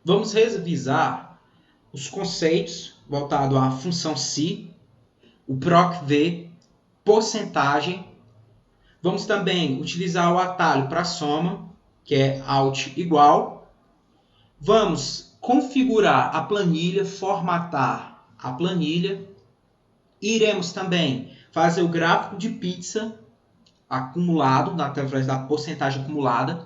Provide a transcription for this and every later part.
Vamos revisar os conceitos voltados à função si, o PROC-V, porcentagem. Vamos também utilizar o atalho para soma, que é Alt igual. Vamos configurar a planilha, formatar a planilha. Iremos também fazer o gráfico de pizza acumulado, através da porcentagem acumulada.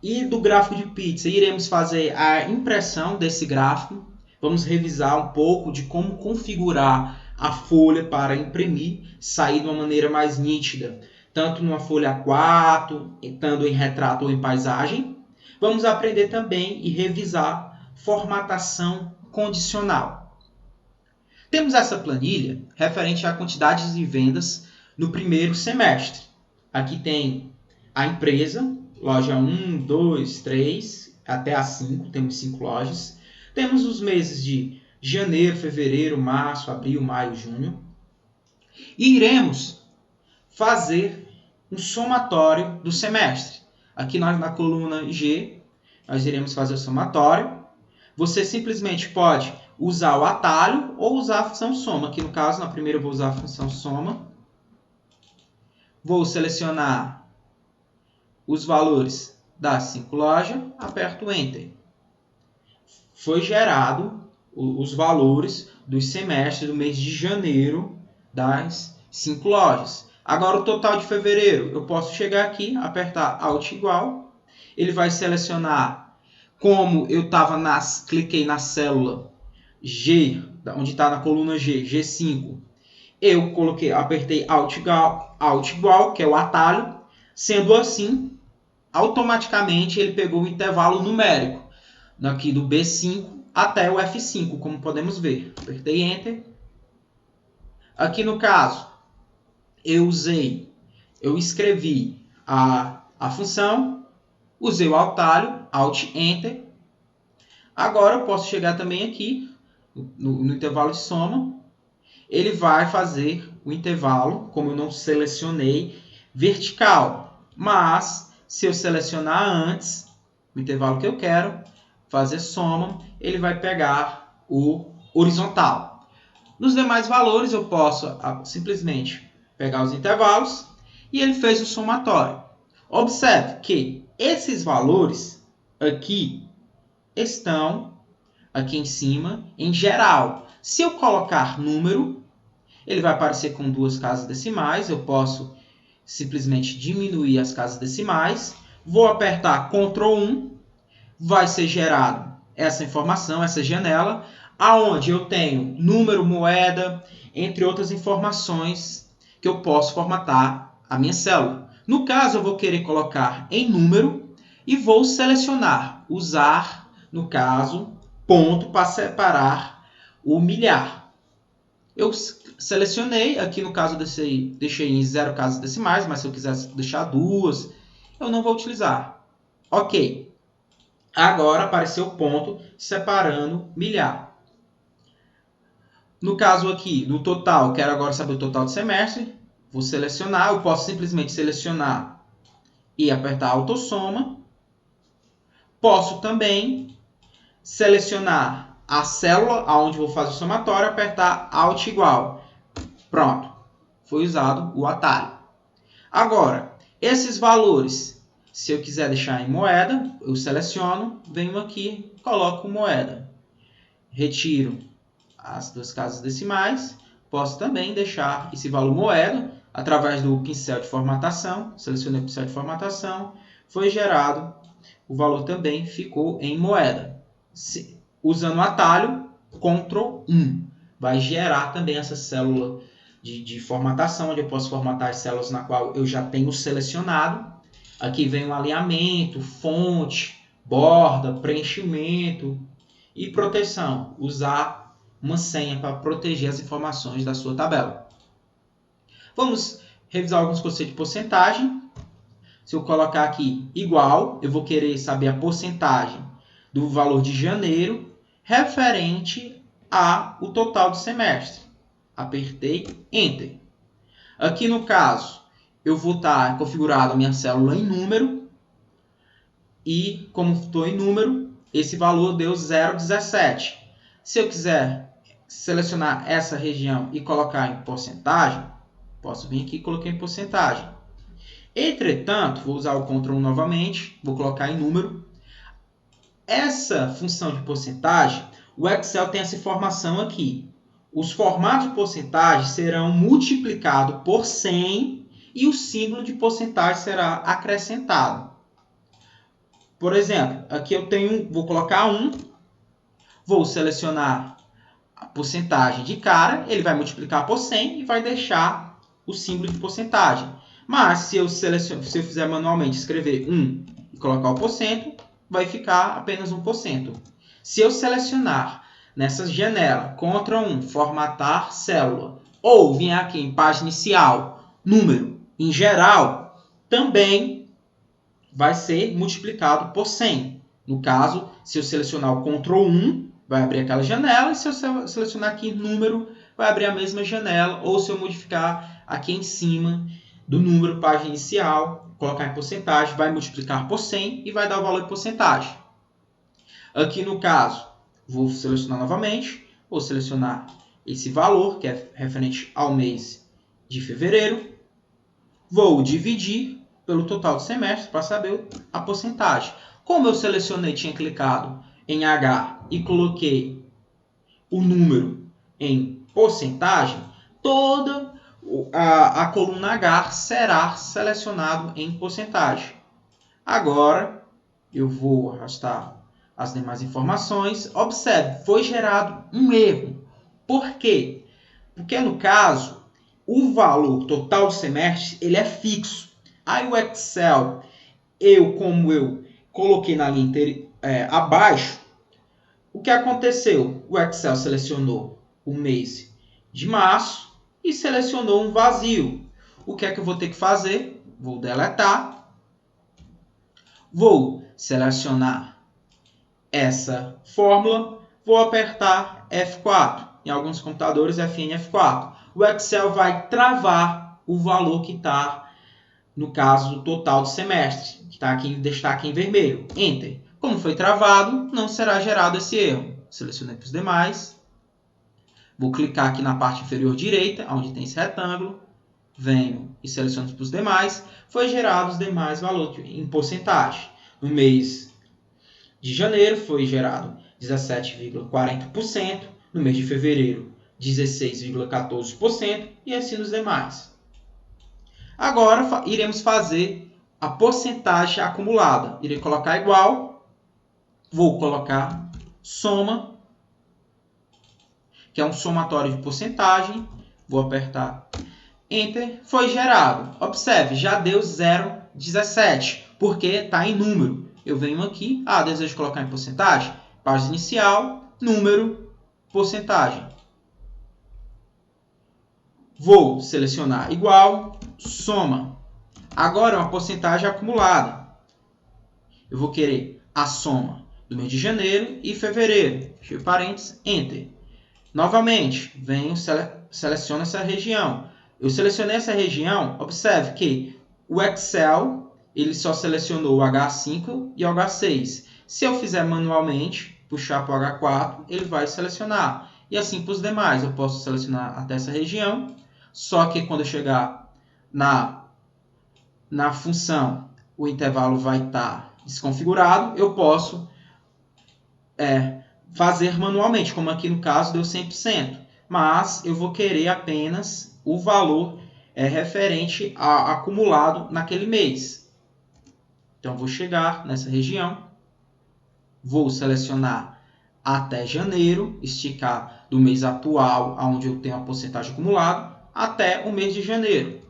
E do gráfico de pizza, iremos fazer a impressão desse gráfico. Vamos revisar um pouco de como configurar a folha para imprimir, sair de uma maneira mais nítida, tanto numa folha A4, tanto em retrato ou em paisagem. Vamos aprender também e revisar formatação condicional. Temos essa planilha referente a quantidades de vendas no primeiro semestre. Aqui tem a empresa, loja 1, 2, 3, até a 5, temos 5 lojas. Temos os meses de janeiro, fevereiro, março, abril, maio, junho. E iremos fazer um somatório do semestre. Aqui na coluna G, nós iremos fazer o somatório. Você simplesmente pode usar o atalho ou usar a função soma. Aqui no caso, na primeira eu vou usar a função soma. Vou selecionar os valores das 5 lojas, aperto Enter. Foi gerado os valores dos semestres do mês de janeiro das 5 lojas. Agora o total de fevereiro, eu posso chegar aqui, apertar Alt igual. Ele vai selecionar, como eu cliquei na célula G, onde está na coluna G, G5. Eu apertei Alt igual, que é o atalho. Sendo assim, automaticamente ele pegou o intervalo numérico daqui do B5 até o F5, como podemos ver. Apertei Enter. Aqui no caso, eu escrevi a função, usei o atalho, Alt Enter. Agora eu posso chegar também aqui no intervalo de soma. Ele vai fazer o intervalo, como eu não selecionei, vertical. Mas se eu selecionar antes o intervalo que eu quero, fazer soma, ele vai pegar o horizontal. Nos demais valores, eu posso simplesmente pegar os intervalos e ele fez o somatório. Observe que esses valores aqui estão aqui em cima, em geral. Se eu colocar número, ele vai aparecer com 2 casas decimais. Eu posso simplesmente diminuir as casas decimais. Vou apertar Ctrl 1. Vai ser gerado essa informação, essa janela, aonde eu tenho número, moeda, entre outras informações que eu posso formatar a minha célula. No caso, eu vou querer colocar em número e vou selecionar, usar, no caso, ponto para separar o milhar. Eu selecionei, aqui no caso deixei em 0 casas decimais, mas se eu quisesse deixar 2, eu não vou utilizar. Ok. Agora apareceu o ponto separando milhar. No caso aqui, no total, quero agora saber o total do semestre. Vou selecionar, eu posso simplesmente selecionar e apertar autossoma. Posso também selecionar a célula onde vou fazer o somatório, apertar Alt igual. Pronto, foi usado o atalho. Agora, esses valores, se eu quiser deixar em moeda, eu seleciono, venho aqui, coloco moeda. Retiro as 2 casas decimais. Posso também deixar esse valor moeda através do pincel de formatação. Selecionei o pincel de formatação, foi gerado. O valor também ficou em moeda. Usando o atalho, Ctrl 1. Vai gerar também essa célula de formatação, onde eu posso formatar as células na qual eu já tenho selecionado. Aqui vem o alinhamento, fonte, borda, preenchimento e proteção. Usar uma senha para proteger as informações da sua tabela. Vamos revisar alguns conceitos de porcentagem. Se eu colocar aqui igual, eu vou querer saber a porcentagem do valor de janeiro referente ao total do semestre. Apertei Enter. Aqui no caso, eu vou configurado a minha célula em número. E como estou em número, esse valor deu 0,17. Se eu quiser selecionar essa região e colocar em porcentagem, posso vir aqui e colocar em porcentagem. Entretanto, vou usar o Ctrl novamente, vou colocar em número. Essa função de porcentagem, o Excel tem essa informação aqui. Os formatos de porcentagem serão multiplicados por 100 e o símbolo de porcentagem será acrescentado. Por exemplo, aqui eu tenho, vou colocar 1, vou selecionar a porcentagem de cara, ele vai multiplicar por 100 e vai deixar o símbolo de porcentagem. Mas se eu fizer manualmente, escrever 1 e colocar o porcento, vai ficar apenas 1%. Se eu selecionar nessa janela, Ctrl 1, formatar célula, ou vir aqui em página inicial, número, em geral, também vai ser multiplicado por 100. No caso, se eu selecionar o Ctrl 1, vai abrir aquela janela, e se eu selecionar aqui número, vai abrir a mesma janela, ou se eu modificar aqui em cima do número, página inicial, colocar em porcentagem, vai multiplicar por 100 e vai dar o valor de porcentagem. Aqui no caso, vou selecionar novamente, vou selecionar esse valor, que é referente ao mês de fevereiro, vou dividir pelo total do semestre para saber a porcentagem. Como eu selecionei, tinha clicado em H e coloquei o número em porcentagem, toda a coluna H será selecionado em porcentagem. Agora, eu vou arrastar as demais informações. Observe, foi gerado um erro. Por quê? Porque, no caso, o valor total do semestre ele é fixo. Aí o Excel, como eu coloquei na linha abaixo, o que aconteceu? O Excel selecionou o mês de março e selecionou um vazio. O que é que eu vou ter que fazer? Vou deletar. Vou selecionar essa fórmula. Vou apertar F4. Em alguns computadores, Fn F4. O Excel vai travar o valor que está, no caso, do total do semestre, que está aqui em destaque em vermelho. Enter. Como foi travado, não será gerado esse erro. Selecionei para os demais. Vou clicar aqui na parte inferior direita, onde tem esse retângulo. Venho e seleciono para os demais. Foi gerado os demais valores em porcentagem. No mês de janeiro foi gerado 17,40%. No mês de fevereiro, 16,14%. E assim nos demais. Agora iremos fazer a porcentagem acumulada. Irei colocar igual. Vou colocar soma, que é um somatório de porcentagem. Vou apertar Enter. Foi gerado. Observe, já deu 0,17, porque está em número. Eu venho aqui, desejo colocar em porcentagem. Página inicial, número, porcentagem. Vou selecionar igual, soma. Agora é uma porcentagem acumulada. Eu vou querer a soma do mês de janeiro e fevereiro. Fecho parênteses, Enter. Novamente, venho, seleciono essa região. Eu selecionei essa região, observe que o Excel ele só selecionou o H5 e o H6. Se eu fizer manualmente, puxar para o H4, ele vai selecionar. E assim para os demais, eu posso selecionar até essa região, só que quando eu chegar na função, o intervalo vai estar desconfigurado, eu posso fazer manualmente, como aqui no caso deu 100%. Mas eu vou querer apenas o valor referente a acumulado naquele mês. Então, vou chegar nessa região, vou selecionar até janeiro, esticar do mês atual, onde eu tenho a porcentagem acumulada, até o mês de janeiro.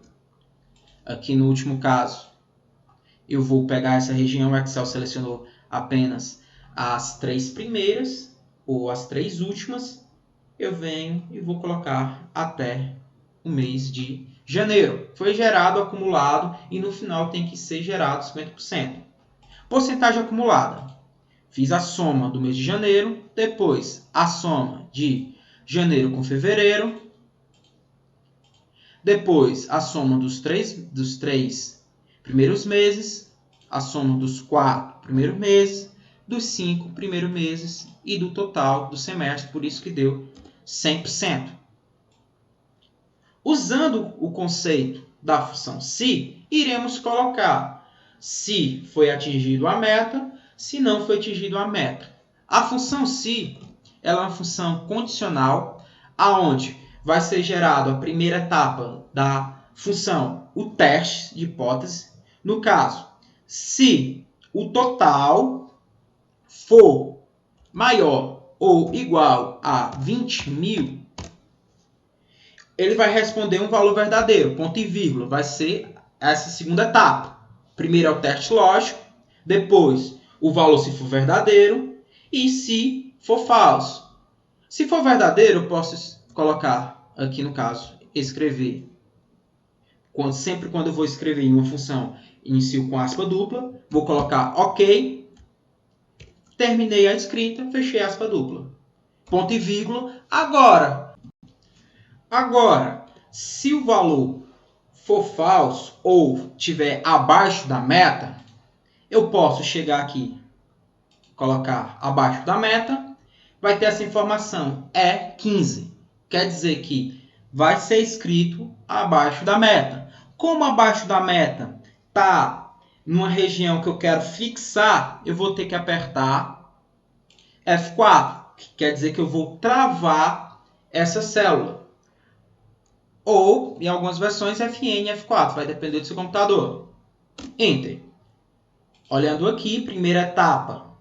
Aqui no último caso, eu vou pegar essa região, o Excel selecionou apenas as 3 primeiras, ou as 3 últimas, eu venho e vou colocar até o mês de janeiro. Foi gerado, acumulado, e no final tem que ser gerado 50%. Porcentagem acumulada. Fiz a soma do mês de janeiro, depois a soma de janeiro com fevereiro, depois a soma dos três primeiros meses, a soma dos 4 primeiros meses, dos 5 primeiros meses e do total do semestre, por isso que deu 100%. Usando o conceito da função se, iremos colocar se foi atingido a meta, se não foi atingido a meta. A função se ela é uma função condicional, aonde vai ser gerado a primeira etapa da função, o teste de hipótese. No caso, se o total for maior ou igual a 20.000, ele vai responder um valor verdadeiro, ponto e vírgula. Vai ser essa segunda etapa. Primeiro é o teste lógico, depois o valor se for verdadeiro e se for falso. Se for verdadeiro, eu posso colocar aqui no caso, escrever. Sempre quando eu vou escrever em uma função, inicio com aspa dupla, vou colocar OK, terminei a escrita, fechei a aspa dupla. Ponto e vírgula. Agora, se o valor for falso ou estiver abaixo da meta, eu posso chegar aqui, colocar abaixo da meta, vai ter essa informação, é 15. Quer dizer que vai ser escrito abaixo da meta. Como abaixo da meta está numa região que eu quero fixar, eu vou ter que apertar F4, que quer dizer que eu vou travar essa célula. Ou, em algumas versões, FN e F4, vai depender do seu computador. Enter. Olhando aqui, primeira etapa,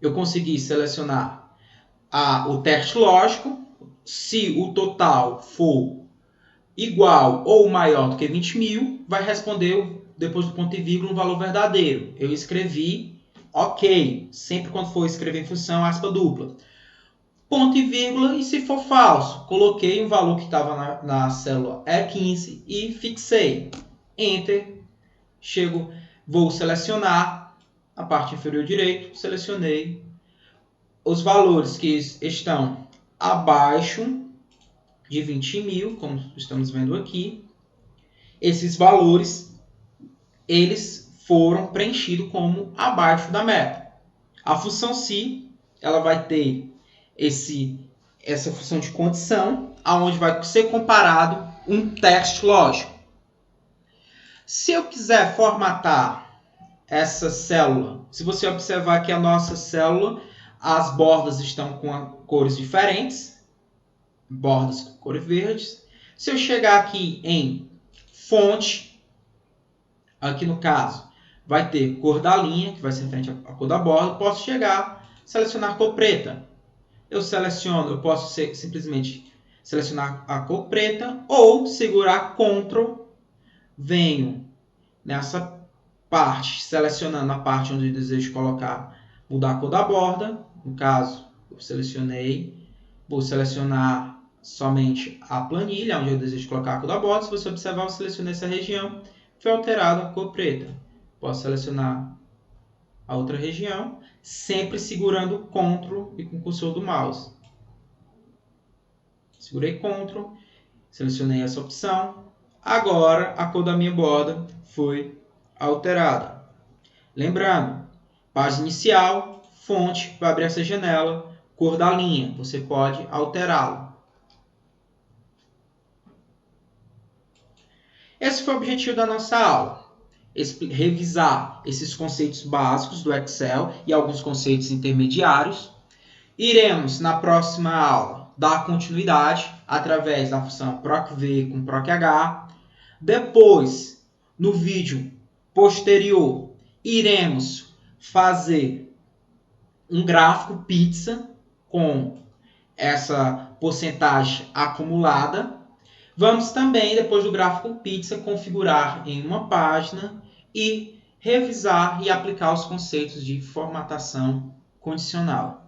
eu consegui selecionar o teste lógico. Se o total for igual ou maior do que 20.000, vai responder, depois do ponto e vírgula, um valor verdadeiro. Eu escrevi OK. Sempre quando for escrever em função, aspa dupla. Ponto e vírgula, e se for falso, coloquei um valor que estava na célula E15 e fixei. Enter. Vou selecionar a parte inferior direita, selecionei os valores que estão abaixo de 20.000, como estamos vendo aqui. Esses valores, eles foram preenchidos como abaixo da meta. A função se, ela vai ter essa função de condição, aonde vai ser comparado um teste lógico. Se eu quiser formatar essa célula, se você observar que a nossa célula, as bordas estão com cores diferentes, bordas com cores verdes. Se eu chegar aqui em fonte, aqui no caso, vai ter cor da linha, que vai ser frente à cor da borda. Posso chegar, selecionar cor preta. Eu posso simplesmente selecionar a cor preta ou segurar Ctrl, venho nessa parte, selecionando a parte onde eu desejo mudar a cor da borda. No caso, eu selecionei, vou selecionar somente a planilha, onde eu desejo colocar a cor da borda. Se você observar, eu selecionei essa região, foi alterado a cor preta. Posso selecionar a outra região, sempre segurando o Ctrl e com o cursor do mouse. Segurei Ctrl, selecionei essa opção. Agora, a cor da minha borda foi alterada. Lembrando, página inicial, fonte, para abrir essa janela, cor da linha, você pode alterá-la. Esse foi o objetivo da nossa aula. Revisar esses conceitos básicos do Excel e alguns conceitos intermediários. Iremos, na próxima aula, dar continuidade através da função PROC-V com PROC-H. Depois, no vídeo posterior, iremos fazer um gráfico pizza com essa porcentagem acumulada. Vamos também, depois do gráfico pizza, configurar em uma página e revisar e aplicar os conceitos de formatação condicional.